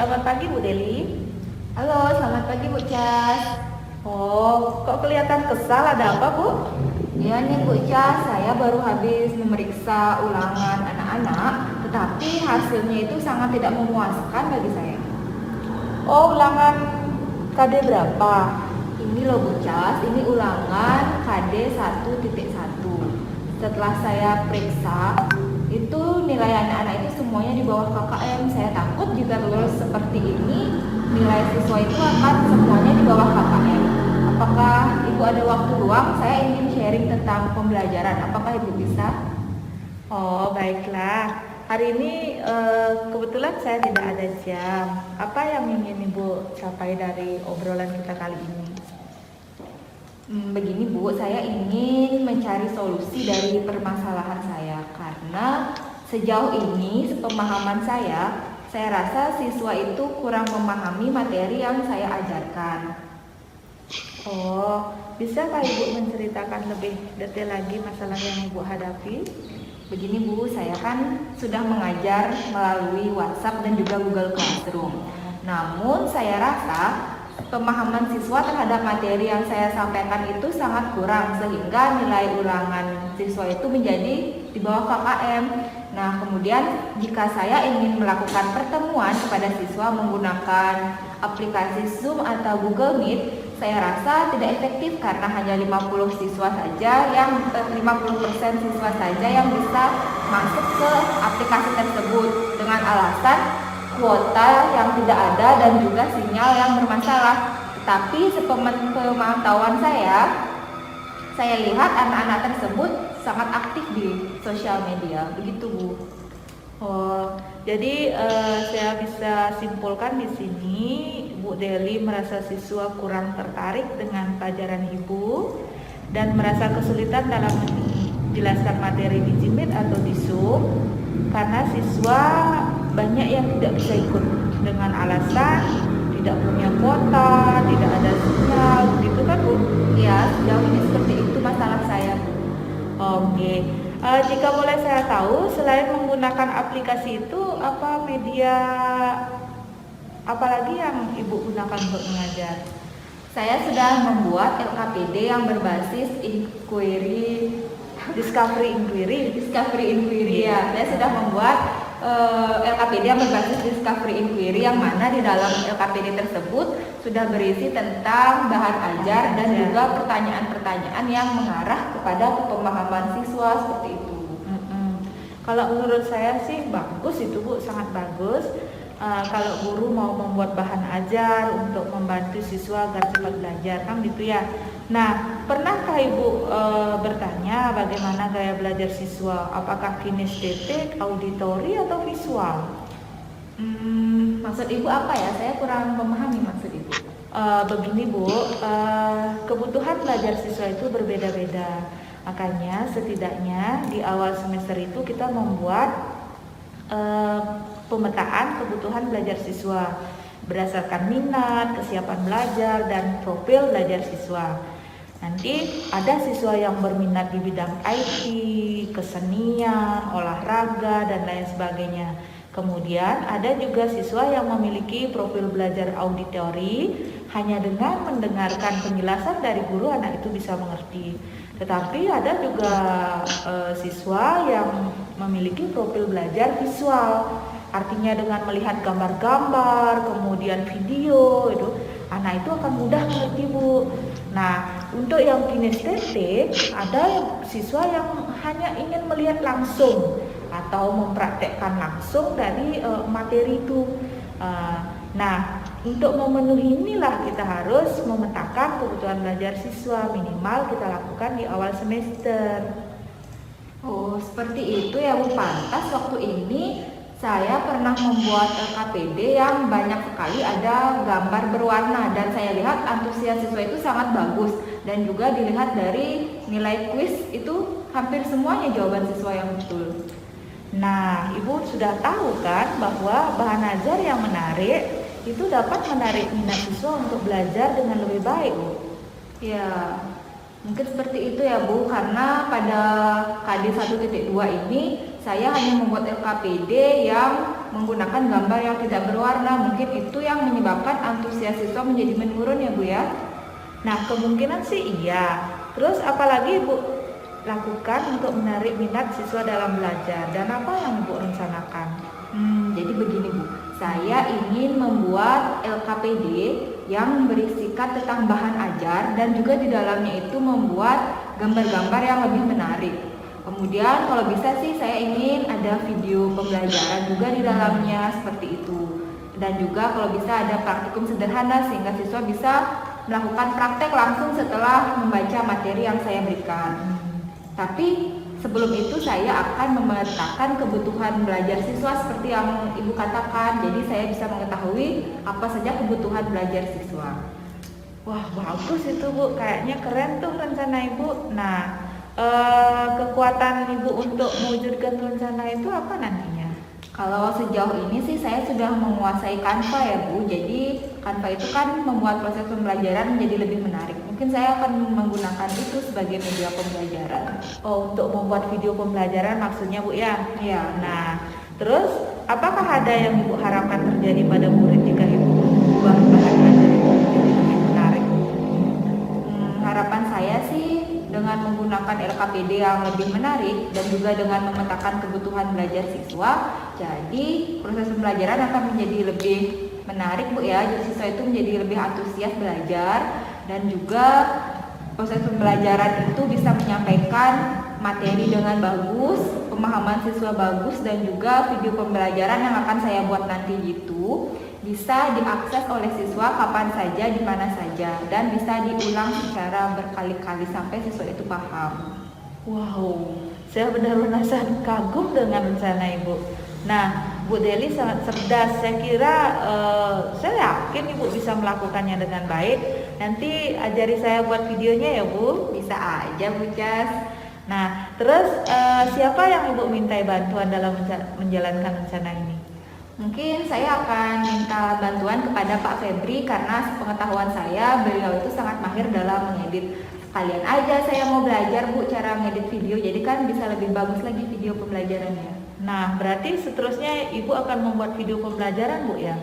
Selamat pagi Bu Deli. Halo, selamat pagi Bu Cas. Oh, kok kelihatan kesal, ada apa Bu? Ya nih Bu Cas, saya baru habis memeriksa ulangan anak-anak, tetapi hasilnya itu sangat tidak memuaskan bagi saya. Oh, ulangan KD berapa? Ini loh Bu Cas, ini ulangan KD 1.1. Setelah saya periksa, itu nilai anak-anak itu semuanya di bawah KKM. Saya takut jika lulus seperti ini, nilai siswa itu akan semuanya di bawah KKM. Apakah Ibu ada waktu luang? Saya ingin sharing tentang pembelajaran. Apakah Ibu bisa? Oh, baiklah. Hari ini kebetulan saya tidak ada jam. Apa yang ingin Ibu capai dari obrolan kita kali ini? Begini Bu, saya ingin mencari solusi dari permasalahan saya karena sejauh ini sepemahaman saya rasa siswa itu kurang memahami materi yang saya ajarkan. Oh, bisakah Ibu menceritakan lebih detail lagi masalah yang Ibu hadapi? Begini Bu, saya kan sudah mengajar melalui WhatsApp dan juga Google Classroom. Namun saya rasa pemahaman siswa terhadap materi yang saya sampaikan itu sangat kurang sehingga nilai ulangan siswa itu menjadi di bawah KKM. Nah, kemudian jika saya ingin melakukan pertemuan kepada siswa menggunakan aplikasi Zoom atau Google Meet, saya rasa tidak efektif karena hanya 50% siswa saja yang bisa masuk ke aplikasi tersebut dengan alasan kuota yang tidak ada dan juga sinyal yang bermasalah. Tetapi sepemantauan saya lihat anak-anak tersebut sangat aktif di sosial media. Begitu Bu. Oh, jadi saya bisa simpulkan di sini Bu Deli merasa siswa kurang tertarik dengan pelajaran Ibu dan merasa kesulitan dalam menjelaskan materi di Jimit atau di Zoom karena siswa banyak yang tidak bisa ikut dengan alasan tidak punya kuota, tidak ada sinyal, gitu kan Bu? Ya, sejauh ini seperti itu masalah saya Bu. Oke. Jika boleh saya tahu, selain menggunakan aplikasi itu, apa media apalagi yang Ibu gunakan untuk mengajar? Saya sudah membuat LKPD yang berbasis Discovery Inquiry. ya. Saya sudah membuat LKPD yang berbasis Discovery Inquiry yang mana di dalam LKPD tersebut sudah berisi tentang bahan ajar dan juga pertanyaan-pertanyaan yang mengarah kepada pemahaman siswa seperti itu. Kalau menurut saya sih bagus itu Bu, sangat bagus. Kalau guru mau membuat bahan ajar untuk membantu siswa agar cepat belajar kan gitu ya. Nah, pernahkah Ibu bertanya bagaimana gaya belajar siswa? Apakah kinestetik, auditori atau visual? Maksud Ibu apa ya? Saya kurang memahami maksud Ibu. Begini Bu, kebutuhan belajar siswa itu berbeda-beda. Makanya setidaknya di awal semester itu kita membuat pemetaan kebutuhan belajar siswa berdasarkan minat, kesiapan belajar, dan profil belajar siswa. Nanti ada siswa yang berminat di bidang IT, kesenian, olahraga, dan lain sebagainya. Kemudian ada juga siswa yang memiliki profil belajar auditori, hanya dengan mendengarkan penjelasan dari guru anak itu bisa mengerti. Tetapi ada juga siswa yang memiliki profil belajar visual, artinya dengan melihat gambar-gambar, kemudian video, itu anak itu akan mudah mengerti Bu. Nah, untuk yang kinestetik ada siswa yang hanya ingin melihat langsung atau mempraktekkan langsung dari materi itu. Nah, untuk memenuhi inilah kita harus memetakan kebutuhan belajar siswa minimal kita lakukan di awal semester. Oh, seperti itu ya Bu. Pantas waktu ini saya pernah membuat LKPD yang banyak sekali ada gambar berwarna dan saya lihat antusias siswa itu sangat bagus dan juga dilihat dari nilai kuis itu hampir semuanya jawaban siswa yang betul. Nah, Ibu sudah tahu kan bahwa bahan ajar yang menarik itu dapat menarik minat siswa untuk belajar dengan lebih baik Bu. Ya, Mungkin seperti itu ya Bu, karena pada KD 1.2 ini saya hanya membuat LKPD yang menggunakan gambar yang tidak berwarna. Mungkin itu yang menyebabkan antusias siswa menjadi menurun ya Bu ya. Nah, kemungkinan sih iya. Terus apalagi Ibu lakukan untuk menarik minat siswa dalam belajar dan apa yang Ibu rencanakan? Jadi begini Bu, saya ingin membuat LKPD yang berisikan tentang bahan ajar dan juga di dalamnya itu membuat gambar-gambar yang lebih menarik. Kemudian kalau bisa sih saya ingin ada video pembelajaran juga di dalamnya seperti itu. Dan juga kalau bisa ada praktikum sederhana sehingga siswa bisa melakukan praktek langsung setelah membaca materi yang saya berikan. Tapi sebelum itu saya akan memetakan kebutuhan belajar siswa seperti yang Ibu katakan. Jadi saya bisa mengetahui apa saja kebutuhan belajar siswa. Wah, bagus itu Bu, kayaknya keren tuh rencana Ibu. Nah, kekuatan Ibu untuk mewujudkan rencana itu apa nantinya? Kalau sejauh ini sih saya sudah menguasai Canva ya Bu. Jadi Canva itu kan membuat proses pembelajaran menjadi lebih menarik. Mungkin saya akan menggunakan itu sebagai media pembelajaran. Oh, untuk membuat video pembelajaran maksudnya Bu ya? Iya. Nah, terus apakah ada yang Ibu harapkan terjadi pada murid jika Ibu mengubah bahan belajar itu menjadi lebih menarik? Harapan saya sih dengan menggunakan LKPD yang lebih menarik dan juga dengan memetakan kebutuhan belajar siswa, jadi proses pembelajaran akan menjadi lebih menarik Bu ya. Jadi siswa itu menjadi lebih antusias belajar dan juga proses pembelajaran itu bisa menyampaikan materi dengan bagus, pemahaman siswa bagus dan juga video pembelajaran yang akan saya buat nanti itu bisa diakses oleh siswa kapan saja, di mana saja, dan bisa diulang secara berkali-kali sampai siswa itu paham. Wow, saya benar-benar sangat kagum dengan rencana Ibu. Nah, Bu Deli sangat cerdas. Saya kira, saya yakin Ibu bisa melakukannya dengan baik. Nanti ajari saya buat videonya ya Bu. Bisa aja Bu Cas. Nah, terus siapa yang Ibu mintai bantuan dalam menjalankan rencana ini? Mungkin saya akan minta bantuan kepada Pak Febri karena sepengetahuan saya beliau itu sangat mahir dalam mengedit. Kalian aja saya mau belajar Bu cara ngedit video, jadi kan bisa lebih bagus lagi video pembelajarannya. Nah, berarti seterusnya Ibu akan membuat video pembelajaran Bu ya?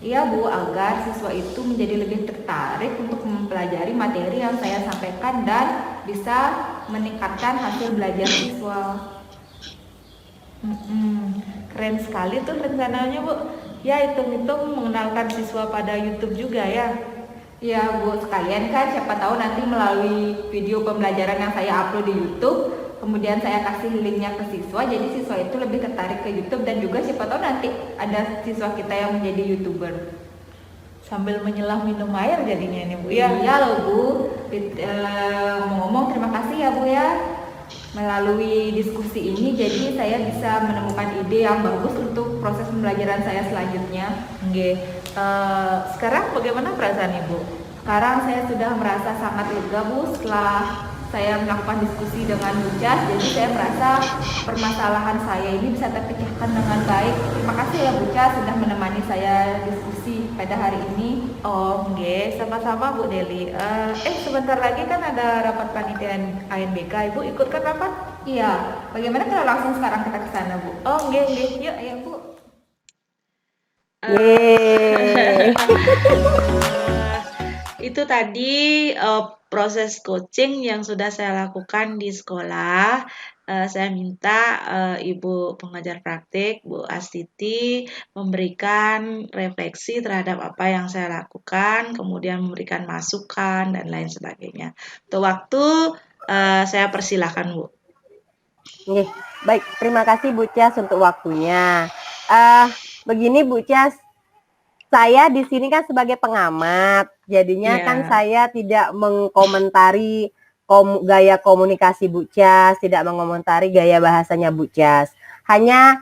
Iya Bu, agar siswa itu menjadi lebih tertarik untuk mempelajari materi yang saya sampaikan dan bisa meningkatkan hasil belajar siswa. Keren sekali tuh rencananya Bu. Ya, hitung-hitung mengenalkan siswa pada YouTube juga ya. Ya Bu, sekalian kan siapa tahu nanti melalui video pembelajaran yang saya upload di YouTube, kemudian saya kasih linknya ke siswa, jadi siswa itu lebih tertarik ke YouTube dan juga siapa tahu nanti ada siswa kita yang menjadi YouTuber. Sambil menyelam minum air jadinya ini Bu ya. Iya loh Bu. Ngomong-ngomong terima kasih ya Bu ya. Melalui diskusi ini jadi saya bisa menemukan ide yang bagus untuk proses pembelajaran saya selanjutnya. Oke. Sekarang bagaimana perasaan Ibu? Sekarang saya sudah merasa sangat lega Bu setelah saya melakukan diskusi dengan Bu Cas. Jadi saya merasa permasalahan saya ini bisa terpecahkan dengan baik. Terima kasih ya Bu Cas sudah menemani saya diskusi pada hari ini. Oh, oke, sama-sama Bu Deli. Sebentar lagi kan ada rapat panitia ANBK. Ibu ikutkan rapat? Iya, bagaimana kalau langsung sekarang kita ke sana Bu? Oh, oke. Yuk, ayo Bu. Itu tadi proses coaching yang sudah saya lakukan di sekolah. Saya minta Ibu pengajar praktik, Bu Astiti, memberikan refleksi terhadap apa yang saya lakukan, kemudian memberikan masukan dan lain sebagainya. Untuk waktu saya persilahkan Bu. Oke, baik, terima kasih Bu Cas untuk waktunya. Begini Bu Cas, saya di sini kan sebagai pengamat, jadinya kan saya tidak mengkomentari gaya komunikasi Bu Cas, tidak mengomentari gaya bahasanya Bu Cas. Hanya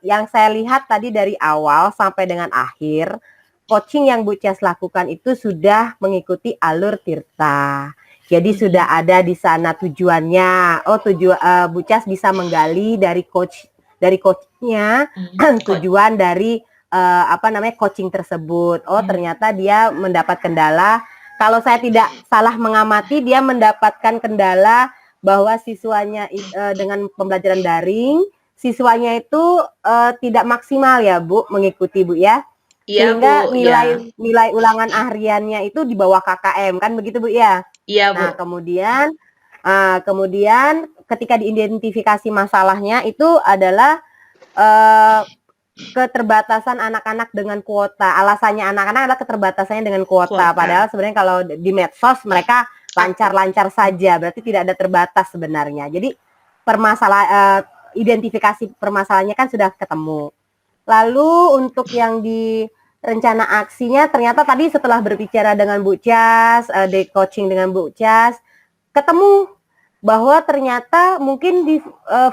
yang saya lihat tadi dari awal sampai dengan akhir, coaching yang Bu Cas lakukan itu sudah mengikuti alur Tirta. Jadi sudah ada di sana tujuannya. Bu Cas bisa menggali dari coachnya tujuan dari coaching tersebut. Ternyata dia mendapat kendala kalau saya tidak salah mengamati, dia mendapatkan kendala bahwa siswanya dengan pembelajaran daring, siswanya itu tidak maksimal ya Bu mengikuti Bu ya. Iya Sehingga Bu, ya. nilai ulangan hariannya itu di bawah KKM kan begitu Bu ya. Iya Nah, Bu. kemudian ketika diidentifikasi masalahnya itu adalah keterbatasan anak-anak dengan kuota. Alasannya anak-anak adalah keterbatasannya dengan kuota. Padahal sebenarnya kalau di medsos mereka lancar-lancar saja, berarti tidak ada terbatas sebenarnya. Jadi identifikasi permasalahannya kan sudah ketemu. Lalu untuk yang di rencana aksinya, ternyata tadi setelah berbicara dengan Bu Cas, di coaching dengan Bu Cas, ketemu bahwa ternyata mungkin di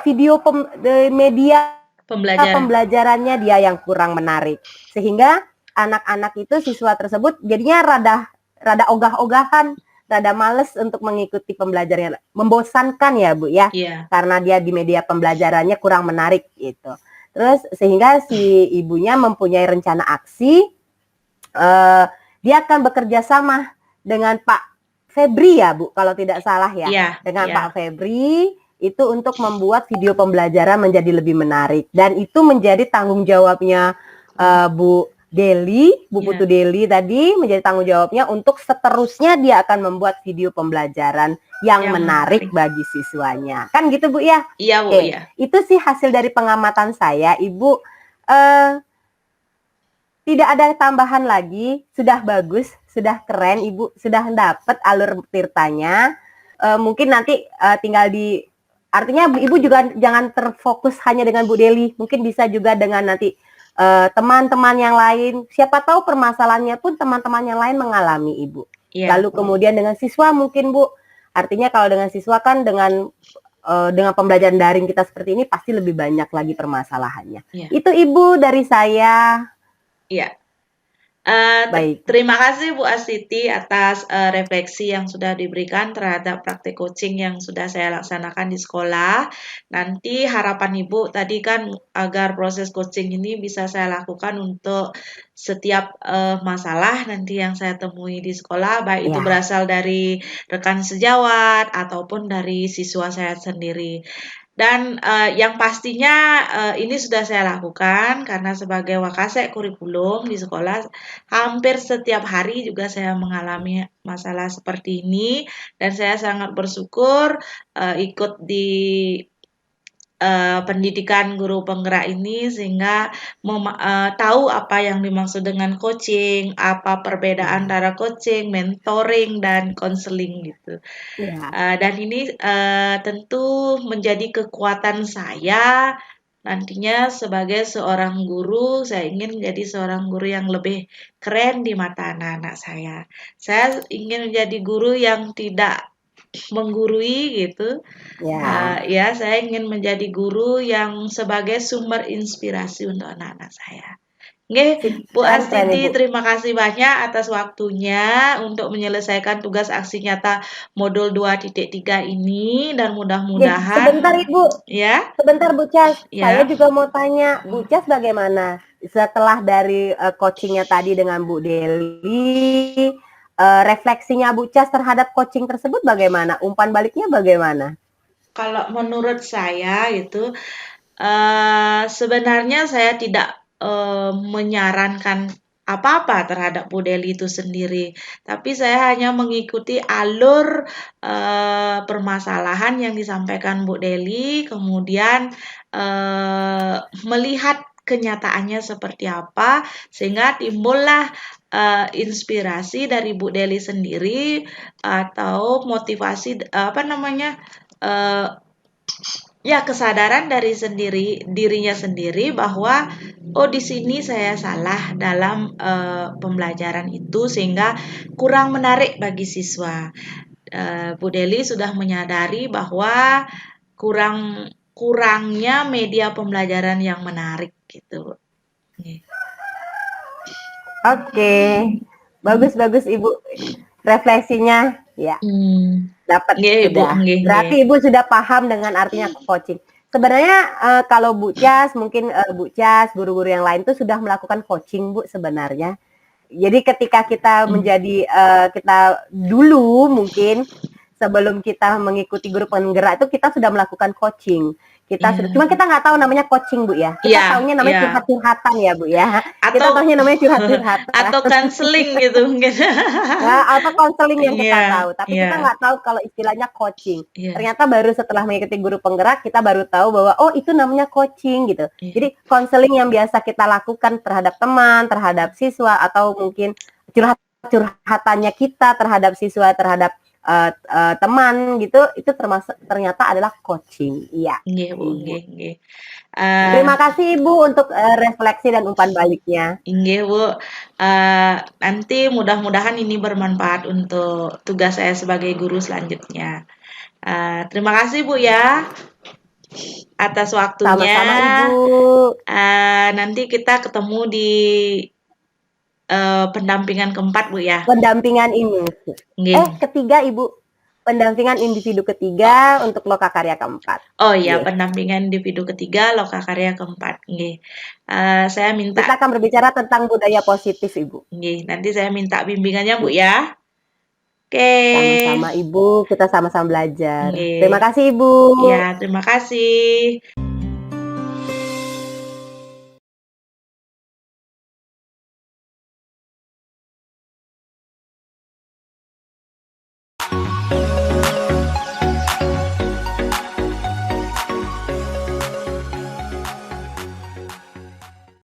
video di media pembelajarannya dia yang kurang menarik, sehingga anak-anak itu siswa tersebut jadinya rada ogah-ogahan, rada males untuk mengikuti pembelajarannya, membosankan ya Bu ya, karena dia di media pembelajarannya kurang menarik gitu. Terus sehingga si ibunya mempunyai rencana aksi, dia akan bekerja sama dengan Pak Febri ya Bu, kalau tidak salah ya, dengan Pak Febri itu untuk membuat video pembelajaran menjadi lebih menarik, dan itu menjadi tanggung jawabnya Bu Deli, Bu Putu Deli tadi menjadi tanggung jawabnya untuk seterusnya dia akan membuat video pembelajaran yang menarik bagi siswanya. Kan gitu Bu ya? Iya Bu, ya. Itu sih hasil dari pengamatan saya, Ibu. Tidak ada tambahan lagi, sudah bagus, sudah keren, Ibu sudah dapat alur tirtanya. Mungkin nanti tinggal artinya Ibu juga jangan terfokus hanya dengan Bu Deli, mungkin bisa juga dengan nanti teman-teman yang lain. Siapa tahu permasalahannya pun teman-teman yang lain mengalami Ibu. Lalu kemudian dengan siswa mungkin Bu, artinya kalau dengan siswa kan dengan pembelajaran daring kita seperti ini pasti lebih banyak lagi permasalahannya. Itu Ibu dari saya. Iya. Baik. Terima kasih Bu Astiti atas refleksi yang sudah diberikan terhadap praktik coaching yang sudah saya laksanakan di sekolah. Nanti harapan Ibu tadi kan agar proses coaching ini bisa saya lakukan untuk setiap masalah nanti yang saya temui di sekolah, baik itu berasal dari rekan sejawat ataupun dari siswa saya sendiri. Dan yang pastinya ini sudah saya lakukan karena sebagai wakasek kurikulum di sekolah hampir setiap hari juga saya mengalami masalah seperti ini, dan saya sangat bersyukur ikut di pendidikan guru penggerak ini sehingga tahu apa yang dimaksud dengan coaching, apa perbedaan antara coaching, mentoring, dan konseling gitu. Dan ini tentu menjadi kekuatan saya nantinya sebagai seorang guru. Saya ingin menjadi seorang guru yang lebih keren di mata anak-anak saya. Saya ingin menjadi guru yang tidak menggurui gitu. Saya ingin menjadi guru yang sebagai sumber inspirasi untuk anak-anak saya. Bu Astiti, terima kasih banyak atas waktunya untuk menyelesaikan tugas aksi nyata modul 2.3 ini, dan mudah-mudahan sebentar Ibu. Sebentar Bu Cas. Saya juga mau tanya, Bu Cas bagaimana setelah dari coachingnya tadi dengan Bu Deli, refleksinya Bu Cas terhadap coaching tersebut bagaimana? Umpan baliknya bagaimana? Kalau menurut saya itu sebenarnya saya tidak menyarankan apa-apa terhadap Bu Deli itu sendiri, tapi saya hanya mengikuti alur permasalahan yang disampaikan Bu Deli, kemudian melihat kenyataannya seperti apa, sehingga timbullah inspirasi dari Bu Deli sendiri atau motivasi kesadaran dari dirinya sendiri bahwa di sini saya salah dalam pembelajaran itu sehingga kurang menarik bagi siswa. Bu Deli sudah menyadari bahwa kurangnya media pembelajaran yang menarik gitu. Oke. Bagus Ibu refleksinya ya. Dapat sudah. Berarti Ibu sudah paham dengan artinya coaching. Sebenarnya kalau Bu Cas, mungkin Bu Cas, guru-guru yang lain tuh sudah melakukan coaching Bu sebenarnya. Jadi ketika kita menjadi kita dulu mungkin sebelum kita mengikuti guru penggerak itu kita sudah melakukan coaching. Kita sudah, cuma kita nggak tahu namanya coaching Bu ya. Kita taunya namanya curhat-curhatan ya Bu ya. Kita taunya namanya curhat-curhatan. Atau counseling gitu mungkin. Nah, atau konseling yang kita tahu. Tapi kita nggak tahu kalau istilahnya coaching. Ternyata baru setelah mengikuti guru penggerak kita baru tahu bahwa oh itu namanya coaching gitu. Jadi konseling yang biasa kita lakukan terhadap teman, terhadap siswa atau mungkin curhatannya kita terhadap siswa, terhadap teman gitu, itu ternyata adalah coaching. Iya. Nggih, Bu, nggih. Terima kasih Ibu untuk refleksi dan umpan baliknya. Nggih, Bu. Nanti mudah-mudahan ini bermanfaat untuk tugas saya sebagai guru selanjutnya. Terima kasih Bu ya atas waktunya. Sama-sama Ibu. Nanti kita ketemu di pendampingan keempat Bu ya. Pendampingan ini. Ketiga Ibu. Pendampingan individu ketiga untuk loka karya keempat. Oh iya, pendampingan individu ketiga loka karya keempat. Nggih. Saya minta. Kita akan berbicara tentang budaya positif Ibu. Nggih, nanti saya minta bimbingannya Bu ya. Oke. Sama-sama Ibu, kita sama-sama belajar. Nggih. Terima kasih Ibu. Ya, terima kasih.